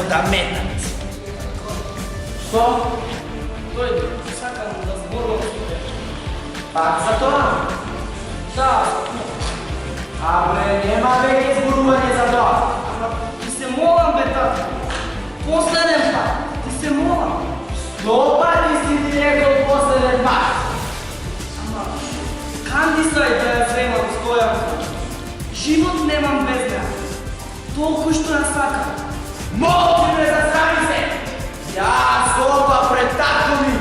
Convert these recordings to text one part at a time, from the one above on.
да метнат. Што? Дојде, сакам да зборувам со тебе. Пак за тоа? Да, Абре, нема веќе зборување за тоа. ти се молам, бе, тата. Последен пат, ти се молам. Што пати си ти рекол последен пат? Ама, кандисај да ја земам стојанка. Живот немам без неа. Толку што ја сакам. Молчи ме, засрами се! Јас ова пред татко ми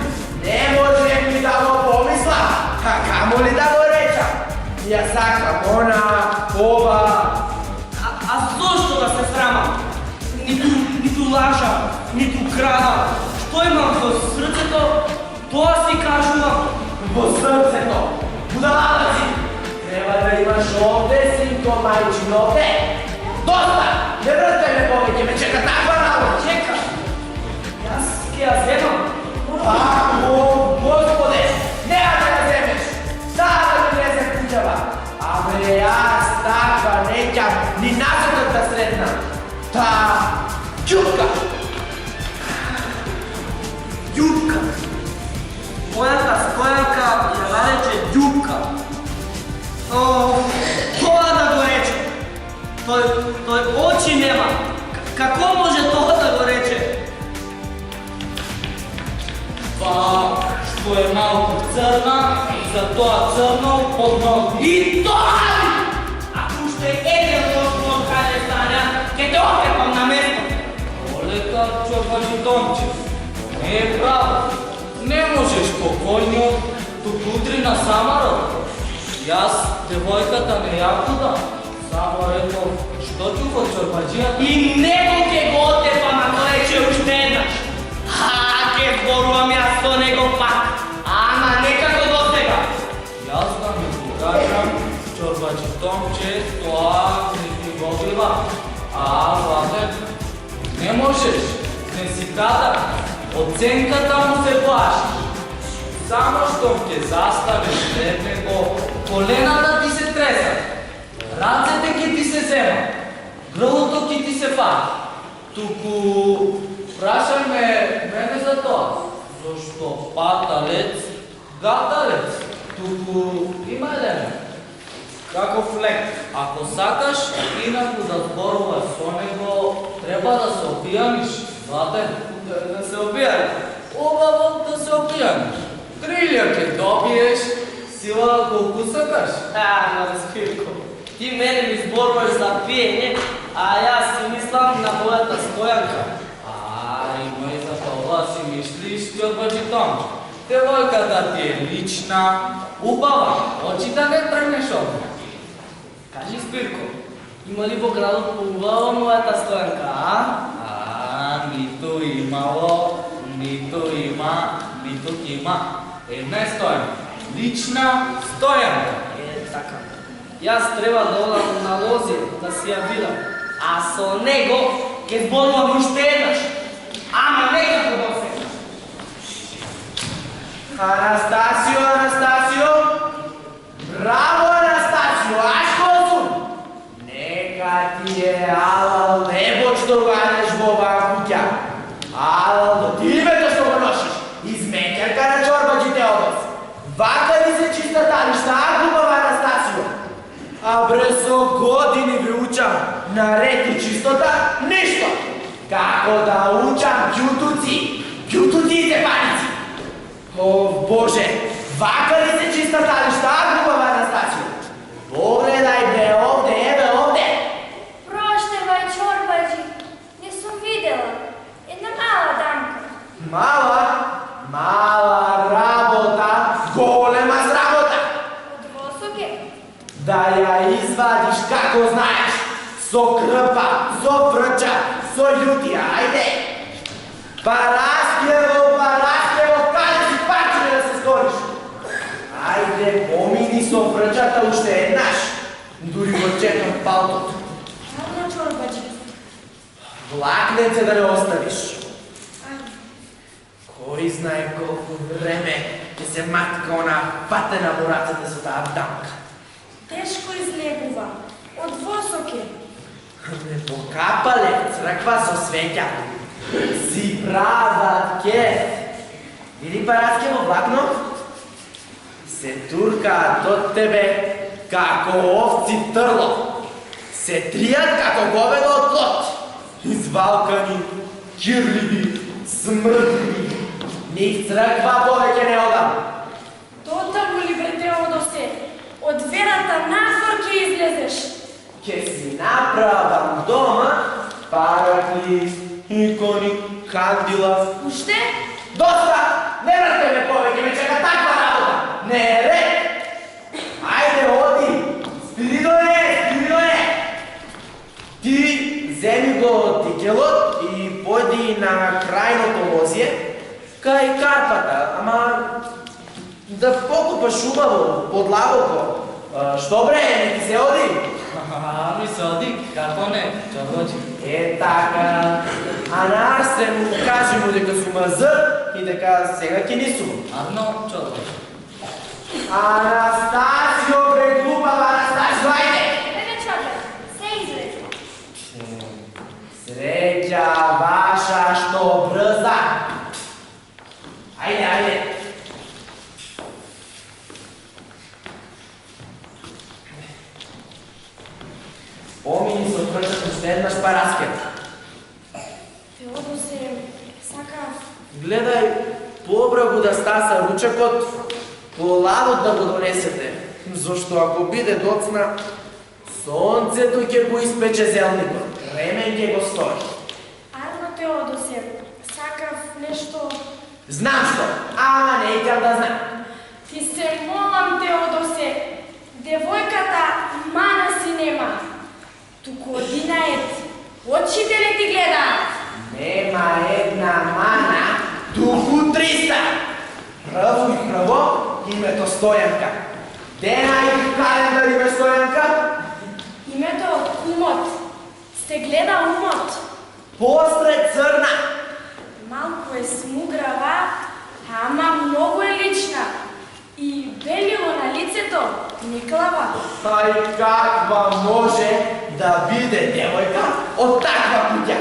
не можем ни да го помисла, а камо ли да го речам? Ја сакам она, ова. А зошто да се срамам? Ниту лажам, ниту крадам. Што имам во срцето, тоа си кажувам. Во срцето, будалата си! Треба да имаш овде, синко мајчин, овде! Доста! Не врткај ме повеќе, ме чека таква работа! Чека, јас ќе ја земам. О, Господе! Неа да ја земеш! Таа да ми влезе куќава! Абе, јас таква неќам ни назадот да сретна! Таа ѓупка! Ѓупка. Мојата стојанка ја нарече ѓупка. Тоа да го рече. Тој очи нема. Како може тоа да го рече? Па, што е малку црна, затоа црно подно. И тоа ли? Ако уште еден лош каде стане, ќе те опепам на место. Олека, чорбаџи Томче, не е право. Не можеш спокојно, туку утрина сама работа. Јас девојката не ја буда, само рекол, што ќе во чорбаџијата? И него ќе го отепам ако рече уште еднаш. Ќе зборувам јас со него пак, ама некако до сега. Јас да ми го кажам, чорбаџи Томче, тоа не ти го бива. Владе, не можеш, не си кадар, оценката му се плашиш. Само што ќе заставиш пред него, колената ти се тресат, рацете ќе ти се земат, грлото ќе ти се пати. Туку, прашај ме мене за тоа, зашто паталец, гаталец, туку има еден. Каков лек, ако сакаш инаку да зборуваш со него, треба да се опијаниш, Златен. Да се обијам. Убаво да се опијаниш. Трилја ќе добиеш, сила колку сакаш. Разбирко. Ти мене ми зборуваш за пиење, а јас си мислам на мојата стојанка. Има и за тоа си мислиш, чорбаџи Томче. Девојката ти е лична, убава, очи да не тргнеш од неа. Кажи, Спирко, има ли во градот поубава мојата стојанка, Ниту имало, ниту има, ниту има. Една е стојанка. Лична стојанка. Така. Јас треба да одам на Лозија да си ја видам, а со него ќе зборувам уште еднаш. Ама некако до сега. Анастасио, Анастасио! Браво, Анастасио! Ашкозун! Нека ти е алал небо што го адеш во оваа куќа. Алал до ти името што го носиш. Измеќарка на чорбаџите одес. Вака ли се чиста талишта, глупава Анастасио? Абре, со години ви учам на ред и чистота, ништо. Како да учам ѓутуци, ѓутуците паници. О, Боже, вака ли се чиста талишта, глупава Анастасио? Погледај бе овде, еве овде. Проштевај, чорбаџи, не сум видела. Една мала дамка. Мала работа, голема зработа. Од восоке? Да ја извадиш како знаеш. Со крпа, со врча, со љутија, ајде. Параскево, каде си паче да се скориш? Ајде, помини со врчата уште еднаш. Дури го чекам палтото. Ама, чорбаџи. Влакнеце да не оставиш. Кој знае колку време ќе се матка она патена во рацете со таа дамка. Тешко излегува. Од восоке. Ме покапале, црква со свеќа. Си празат кест. Види параске во влакно? Се туркаат од тебе како овци трло. Се тријат како говедо од плот. Извалкани, кирливи, смрдливи. Ник црква повеќе не одам. Тотаго ли бе Теодосе? Од верата надвор ќе излезеш. Ке си направам дома паракли, икони, кандила. Уште? Доста! Не врте ме повеќе, ме чека таква работа! Не е ред! Ајде, оди! Спиридоне! Ти земи го тикелот и поди на крајното лозие, кај карпата, ама да покупаш убаво, подлабоко. Што бре, не ти се оди? Ми се оди, како не, чорбачи. Е така, а на Арсен му кажи му дека сум азър и дека сега ќе ни сум. Арно, чорбачи. Анастасио, бре глупава, Анастасио, ајде! Бебе чорба, се излезе. Среќа ваша што брза. Ајде. Помини се отвршат уште еднаш параскет. Теодосе, сакав. Гледај, побрагу да стаса ручекот, поладот да го донесете, зашто ако биде доцна, сонцето ќе го испече зелникот, ремен ќе го стори. Арно Теодосе, сакав нешто. Знам што, ама не искам да знам. Ти се молам, Теодосе, девојката мана си нема. Туку одинаец, очите не ти гледаат. Нема една мана, туку 300. Прво името Стојанка. Дена и календар име Стојанка? Името умот. Сте гледа умот. Посред црна. Малку е смуграва, ама многу е лична. И белило на лицето, никлава. Ај каква може да биде девојка од таква куќа?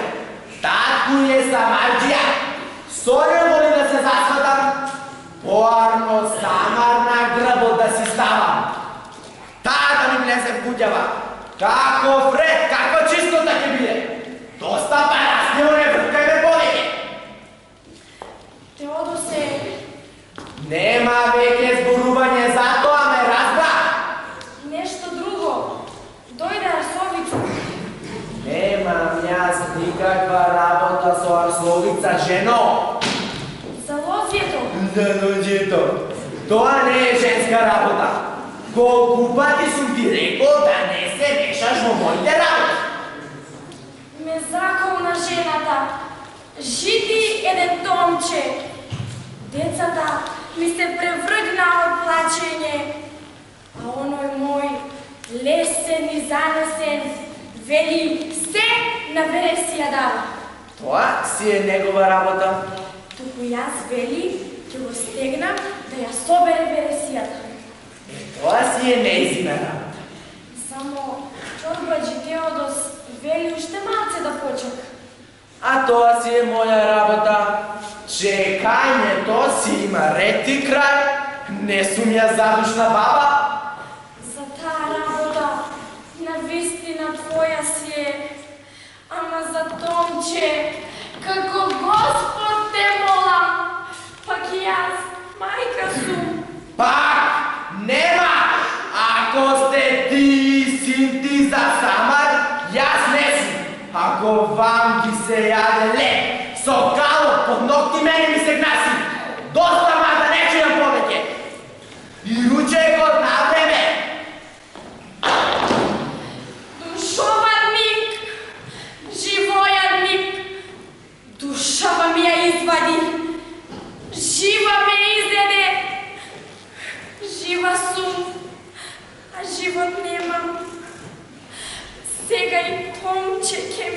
Татко е самарџија. Сојево ли да се засватам? Поарно самар на грбот да си ставам. Таа да ми влезе в куќава. Како ред, каква чистота ќе биде? Доста парасне, не врткај ме повеќе. Теодосе, Нема веќе зборување за тоа, ме разбра. нешто друго. Дојде Арсовица. Немам јас никаква работа со Арсовица, жено. За лозието. За лозието. Тоа не е женска работа. Колку пати сум ти рекол да не се мешаш во моите работи. Ме заколна жената. Жити еден томче. Децата ми се превргна од плачење. А оној мој, лесен и занесен, вели се на вересија дава. Тоа си е негова работа. Туку јас вели, ќе го стегнам да ја собере вересијата. Тоа си е нејзина работа. Само чорбаџи Теодос вели уште малце да почека. А тоа си е моја работа. Чекањето си има ред и крај. Не сум ја задушна баба. За таа работа, навистина твоја си е. Ама за томче, како Господ те молам, пак и јас, мајка сум. Пак нема! Ако сте ти син ти за самар, јас не сум. Ако вам ги се јаде леп, со калот под ногти мене ми се гнаси. Доста да не чујам повеќе. И ручекот на време. Душоварник, живојадник, душава ми ја извади, жива ме изеде, жива сум, а живот немам. Сега и томче ке